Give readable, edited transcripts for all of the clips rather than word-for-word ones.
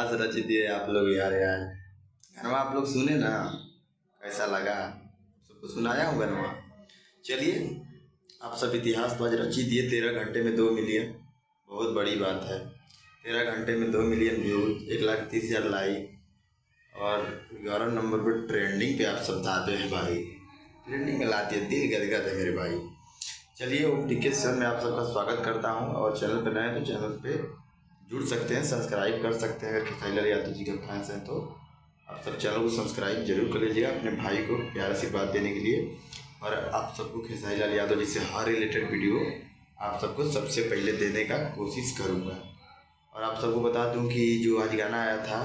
इतिहास रच दिए आप लोग यार। गनवा आप लोग सुने ना, कैसा लगा? सबको सुनाया हूँ गनवा। चलिए, आप सब इतिहास तो आज रच ही दिए। 13 घंटे में 2 मिलियन, बहुत बड़ी बात है। 13 घंटे में 2 मिलियन व्यूज, 1,30,000 लाइक और 11 नंबर पर ट्रेंडिंग पे आप सब दाते हैं भाई। ट्रेंडिंग में लाती है, दिल गदगद है मेरे भाई। चलिए, ओम टीके सर मैं आप सबका स्वागत करता हूं। और चैनल पर नए तो चैनल पे जुड़ सकते हैं, सब्सक्राइब कर सकते हैं। अगर खेसारी लाल यादव जी के फैंस हैं तो आप सब चैनल को सब्सक्राइब जरूर कर लीजिएगा अपने भाई को प्यार से बात देने के लिए। और आप सबको खेसारी लाल यादव जी से हर रिलेटेड वीडियो आप सबको सबसे पहले देने का कोशिश करूँगा। और आप सबको बता दूं कि जो आज गाना आया था,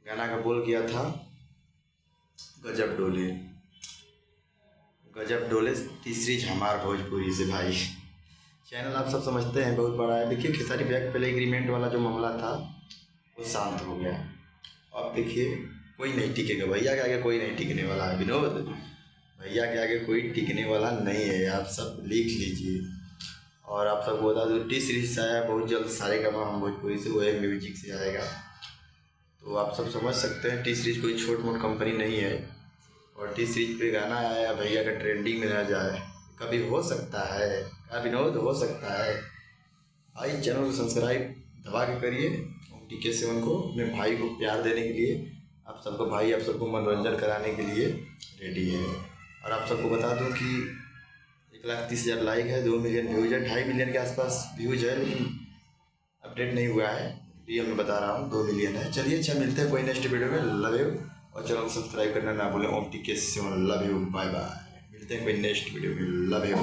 गाना का बोल किया था गजब डोले, गजब डोले तीसरी झमार भोजपुरी से भाई। चैनल आप सब समझते हैं बहुत बड़ा है। देखिए, खेसारी भैया पहले एग्रीमेंट वाला जो मामला था वो शांत हो गया। अब देखिए, कोई नहीं टिकेगा भैया के आगे, कोई नहीं टिकने वाला है। विनोद भैया के आगे कोई टिकने वाला नहीं है, आप सब लिख लीजिए। और आप सबको बता दूँ टी सीरीज आया बहुत जल्द, सारेगामा हम भोजपुरी से, वो है म्यूजिक से आएगा। तो आप सब समझ सकते हैं टी सीरीज कोई छोट मोट कंपनी नहीं है। और टी सीरीज पे गाना आया भैया का ट्रेंडिंग में न जाए, कभी हो सकता है, क्या विनोद? हो सकता है भाई। चैनल को सब्सक्राइब दबा के करिए। TK7 को, अपने भाई को प्यार देने के लिए, आप सबको भाई आप सबको मनोरंजन कराने के लिए रेडी है। और आप सबको बता दूं कि 1,30,000 लाइक है, 2 मिलियन व्यूज है, 2.5 मिलियन के आसपास व्यूज है, लेकिन अपडेट नहीं हुआ है। रियल में बता रहा हूँ 2 मिलियन है। चलिए, अच्छा मिलते हैं कोई नेक्स्ट वीडियो में। Love you. और चैनल को सब्सक्राइब करना ना भूलें। Om TK7 love you, bye bye. मिलते हैं कोई नेक्स्ट वीडियो में। Love you.